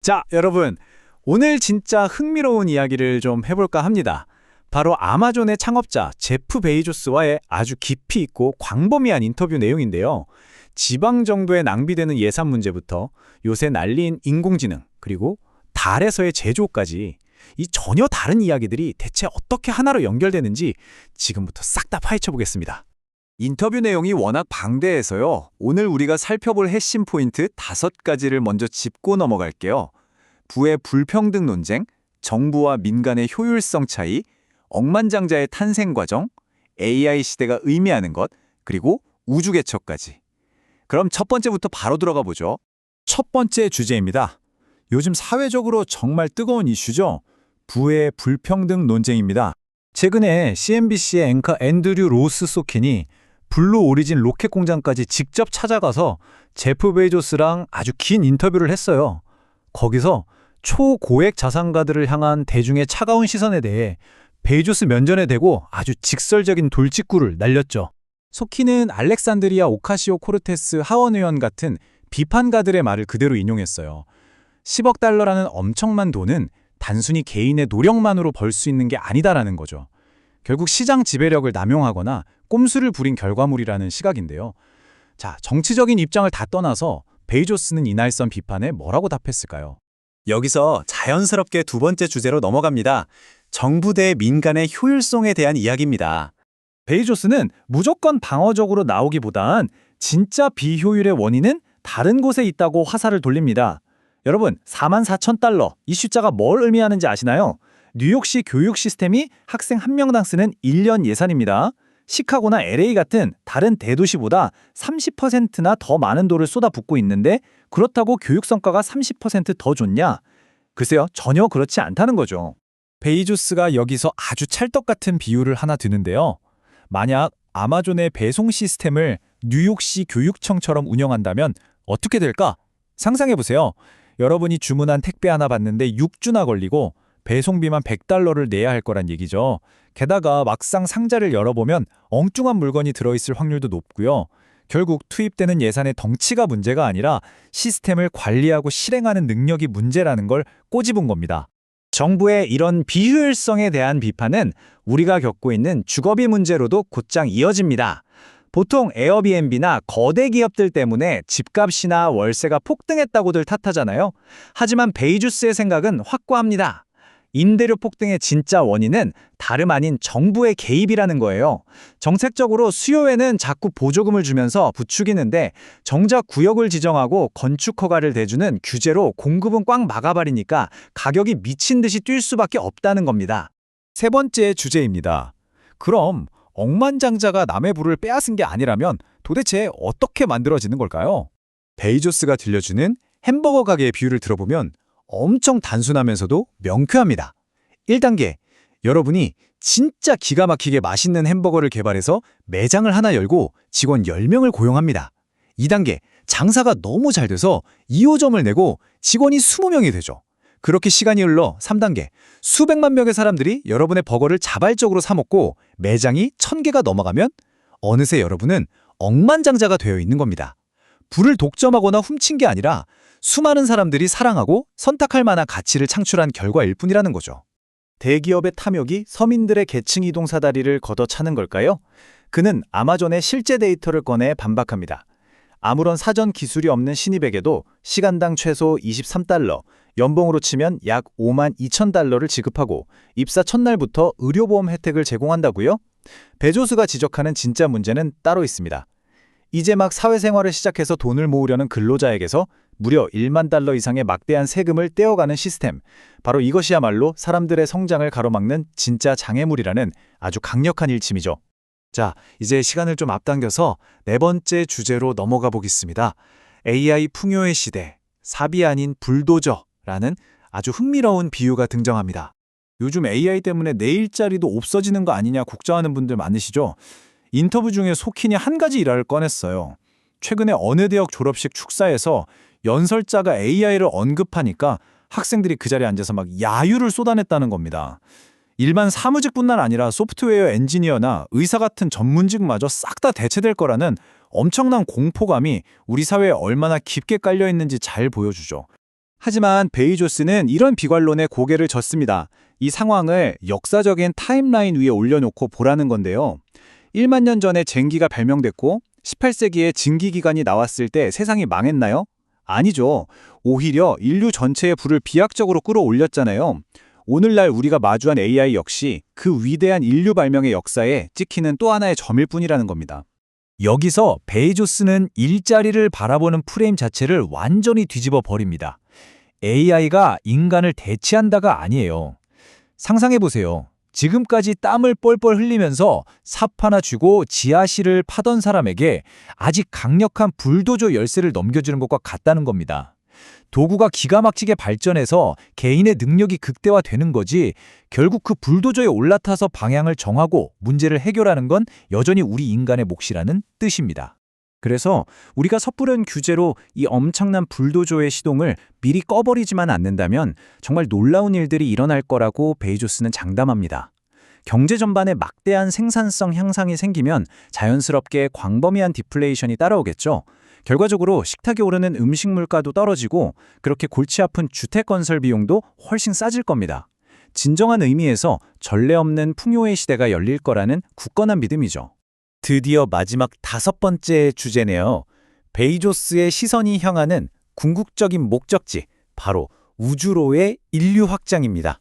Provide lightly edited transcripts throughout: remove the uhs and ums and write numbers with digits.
자, 여러분. 오늘 진짜 흥미로운 이야기를 좀 해볼까 합니다. 바로 아마존의 창업자 제프 베이조스와의 아주 깊이 있고 광범위한 인터뷰 내용인데요. 지방 정부에 낭비되는 예산 문제부터 요새 난리인 인공지능, 그리고 달에서의 제조까지 이 전혀 다른 이야기들이 대체 어떻게 하나로 연결되는지 지금부터 싹 다 파헤쳐 보겠습니다. 인터뷰 내용이 워낙 방대해서요. 오늘 우리가 살펴볼 핵심 포인트 5가지를 먼저 짚고 넘어갈게요. 부의 불평등 논쟁, 정부와 민간의 효율성 차이, 억만장자의 탄생 과정, AI 시대가 의미하는 것, 그리고 우주 개척까지. 그럼 첫 번째부터 바로 들어가 보죠. 첫 번째 주제입니다. 요즘 사회적으로 정말 뜨거운 이슈죠. 부의 불평등 논쟁입니다. 최근에 CNBC의 앵커 앤드류 로스 소킨이 블루 오리진 로켓 공장까지 직접 찾아가서 제프 베이조스랑 아주 긴 인터뷰를 했어요. 거기서 초고액 자산가들을 향한 대중의 차가운 시선에 대해 베이조스 면전에 대고 아주 직설적인 돌직구를 날렸죠. 소키는 알렉산드리아 오카시오 코르테스 하원 의원 같은 비판가들의 말을 그대로 인용했어요. 10억 달러라는 엄청난 돈은 단순히 개인의 노력만으로 벌 수 있는 게 아니다라는 거죠. 결국 시장 지배력을 남용하거나 꼼수를 부린 결과물이라는 시각인데요. 자, 정치적인 입장을 다 떠나서 베이조스는 이날선 비판에 뭐라고 답했을까요? 여기서 자연스럽게 두 번째 주제로 넘어갑니다. 정부 대 민간의 효율성에 대한 이야기입니다. 베이조스는 무조건 방어적으로 나오기보단 진짜 비효율의 원인은 다른 곳에 있다고 화살을 돌립니다. 여러분, 44,000달러, 이 숫자가 뭘 의미하는지 아시나요? 뉴욕시 교육 시스템이 학생 한 명당 쓰는 1년 예산입니다. 시카고나 LA 같은 다른 대도시보다 30%나 더 많은 돈을 쏟아붓고 있는데 그렇다고 교육 성과가 30%더 좋냐? 글쎄요, 전혀 그렇지 않다는 거죠. 베이조스가 여기서 아주 찰떡 같은 비유를 하나 드는데요. 만약 아마존의 배송 시스템을 뉴욕시 교육청처럼 운영한다면 어떻게 될까? 상상해보세요. 여러분이 주문한 택배 하나 받는데 6주나 걸리고 배송비만 100달러를 내야 할 거란 얘기죠. 게다가 막상 상자를 열어보면 엉뚱한 물건이 들어있을 확률도 높고요. 결국 투입되는 예산의 덩치가 문제가 아니라 시스템을 관리하고 실행하는 능력이 문제라는 걸 꼬집은 겁니다. 정부의 이런 비효율성에 대한 비판은 우리가 겪고 있는 주거비 문제로도 곧장 이어집니다. 보통 에어비앤비나 거대 기업들 때문에 집값이나 월세가 폭등했다고들 탓하잖아요. 하지만 베이조스의 생각은 확고합니다. 임대료 폭등의 진짜 원인은 다름 아닌 정부의 개입이라는 거예요. 정책적으로 수요에는 자꾸 보조금을 주면서 부추기는데 정작 구역을 지정하고 건축 허가를 대주는 규제로 공급은 꽉 막아버리니까 가격이 미친 듯이 뛸 수밖에 없다는 겁니다. 세 번째 주제입니다. 그럼 억만장자가 남의 부를 빼앗은 게 아니라면 도대체 어떻게 만들어지는 걸까요? 베이조스가 들려주는 햄버거 가게의 비유를 들어보면 엄청 단순하면서도 명쾌합니다. 1단계, 여러분이 진짜 기가 막히게 맛있는 햄버거를 개발해서 매장을 하나 열고 직원 10명을 고용합니다. 2단계, 장사가 너무 잘 돼서 2호점을 내고 직원이 20명이 되죠. 그렇게 시간이 흘러 3단계, 수백만 명의 사람들이 여러분의 버거를 자발적으로 사 먹고 매장이 1000개가 넘어가면 어느새 여러분은 억만장자가 되어 있는 겁니다. 부를 독점하거나 훔친 게 아니라 수많은 사람들이 사랑하고 선택할 만한 가치를 창출한 결과일 뿐이라는 거죠. 대기업의 탐욕이 서민들의 계층 이동 사다리를 걷어차는 걸까요? 그는 아마존의 실제 데이터를 꺼내 반박합니다. 아무런 사전 기술이 없는 신입에게도 시간당 최소 23달러, 연봉으로 치면 약 52,000달러를 지급하고 입사 첫날부터 의료보험 혜택을 제공한다고요? 베조스가 지적하는 진짜 문제는 따로 있습니다. 이제 막 사회생활을 시작해서 돈을 모으려는 근로자에게서 무려 1만 달러 이상의 막대한 세금을 떼어가는 시스템. 바로 이것이야말로 사람들의 성장을 가로막는 진짜 장애물이라는 아주 강력한 일침이죠. 자, 이제 시간을 좀 앞당겨서 네 번째 주제로 넘어가 보겠습니다. AI 풍요의 시대, 삽이 아닌 불도저라는 아주 흥미로운 비유가 등장합니다. 요즘 AI 때문에 내 일자리도 없어지는 거 아니냐 걱정하는 분들 많으시죠? 인터뷰 중에 소킨이 한 가지 일화를 꺼냈어요. 최근에 어느 대학 졸업식 축사에서 연설자가 AI를 언급하니까 학생들이 그 자리에 앉아서 막 야유를 쏟아냈다는 겁니다. 일반 사무직뿐만 아니라 소프트웨어 엔지니어나 의사 같은 전문직마저 싹 다 대체될 거라는 엄청난 공포감이 우리 사회에 얼마나 깊게 깔려 있는지 잘 보여주죠. 하지만 베이조스는 이런 비관론에 고개를 젓습니다. 이 상황을 역사적인 타임라인 위에 올려놓고 보라는 건데요. 1만 년 전에 쟁기가 발명됐고 18세기에 증기기관이 나왔을 때 세상이 망했나요? 아니죠. 오히려 인류 전체의 불을 비약적으로 끌어올렸잖아요. 오늘날 우리가 마주한 AI 역시 그 위대한 인류 발명의 역사에 찍히는 또 하나의 점일 뿐이라는 겁니다. 여기서 베이조스는 일자리를 바라보는 프레임 자체를 완전히 뒤집어 버립니다. AI가 인간을 대체한다가 아니에요. 상상해보세요. 지금까지 땀을 뻘뻘 흘리면서 삽 하나 쥐고 지하실을 파던 사람에게 아직 강력한 불도저 열쇠를 넘겨주는 것과 같다는 겁니다. 도구가 기가 막히게 발전해서 개인의 능력이 극대화되는 거지 결국 그 불도저에 올라타서 방향을 정하고 문제를 해결하는 건 여전히 우리 인간의 몫이라는 뜻입니다. 그래서 우리가 섣부른 규제로 이 엄청난 불도저의 시동을 미리 꺼버리지만 않는다면 정말 놀라운 일들이 일어날 거라고 베이조스는 장담합니다. 경제 전반에 막대한 생산성 향상이 생기면 자연스럽게 광범위한 디플레이션이 따라오겠죠. 결과적으로 식탁에 오르는 음식 물가도 떨어지고 그렇게 골치 아픈 주택 건설 비용도 훨씬 싸질 겁니다. 진정한 의미에서 전례 없는 풍요의 시대가 열릴 거라는 굳건한 믿음이죠. 드디어 마지막 5번째 주제네요. 베이조스의 시선이 향하는 궁극적인 목적지, 바로 우주로의 인류 확장입니다.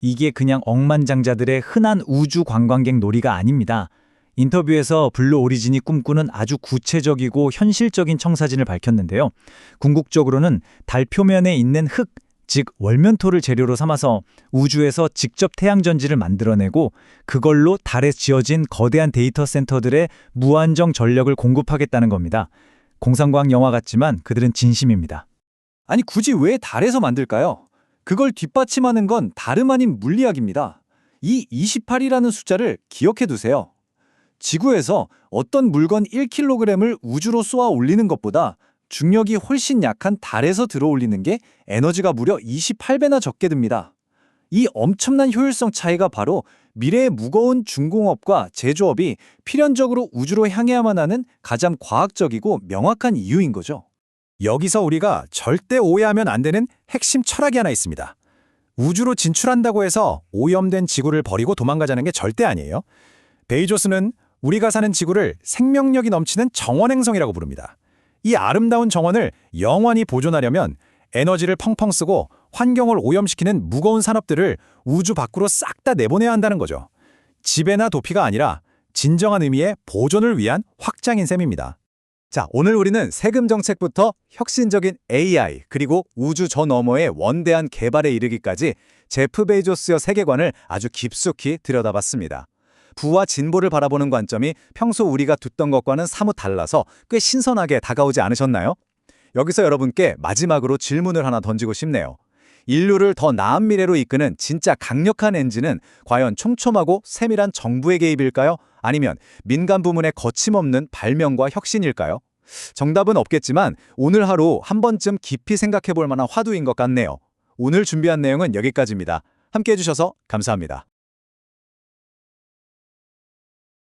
이게 그냥 억만장자들의 흔한 우주 관광객 놀이가 아닙니다. 인터뷰에서 블루 오리진이 꿈꾸는 아주 구체적이고 현실적인 청사진을 밝혔는데요. 궁극적으로는 달 표면에 있는 흙, 즉 월면토를 재료로 삼아서 우주에서 직접 태양전지를 만들어내고 그걸로 달에 지어진 거대한 데이터 센터들의 무한정 전력을 공급하겠다는 겁니다. 공상과학 영화 같지만 그들은 진심입니다. 아니 굳이 왜 달에서 만들까요? 그걸 뒷받침하는 건 다름 아닌 물리학입니다. 이 28이라는 숫자를 기억해 두세요. 지구에서 어떤 물건 1kg을 우주로 쏘아 올리는 것보다 중력이 훨씬 약한 달에서 들어올리는 게 에너지가 무려 28배나 적게 듭니다. 이 엄청난 효율성 차이가 바로 미래의 무거운 중공업과 제조업이 필연적으로 우주로 향해야만 하는 가장 과학적이고 명확한 이유인 거죠. 여기서 우리가 절대 오해하면 안 되는 핵심 철학이 하나 있습니다. 우주로 진출한다고 해서 오염된 지구를 버리고 도망가자는 게 절대 아니에요. 베이조스는 우리가 사는 지구를 생명력이 넘치는 정원행성이라고 부릅니다. 이 아름다운 정원을 영원히 보존하려면 에너지를 펑펑 쓰고 환경을 오염시키는 무거운 산업들을 우주 밖으로 싹 다 내보내야 한다는 거죠. 지배나 도피가 아니라 진정한 의미의 보존을 위한 확장인 셈입니다. 자, 오늘 우리는 세금 정책부터 혁신적인 AI 그리고 우주 저 너머의 원대한 개발에 이르기까지 제프 베이조스의 세계관을 아주 깊숙이 들여다봤습니다. 부와 진보를 바라보는 관점이 평소 우리가 듣던 것과는 사뭇 달라서 꽤 신선하게 다가오지 않으셨나요? 여기서 여러분께 마지막으로 질문을 하나 던지고 싶네요. 인류를 더 나은 미래로 이끄는 진짜 강력한 엔진은 과연 촘촘하고 세밀한 정부의 개입일까요? 아니면 민간 부문의 거침없는 발명과 혁신일까요? 정답은 없겠지만 오늘 하루 한 번쯤 깊이 생각해 볼 만한 화두인 것 같네요. 오늘 준비한 내용은 여기까지입니다. 함께 해주셔서 감사합니다.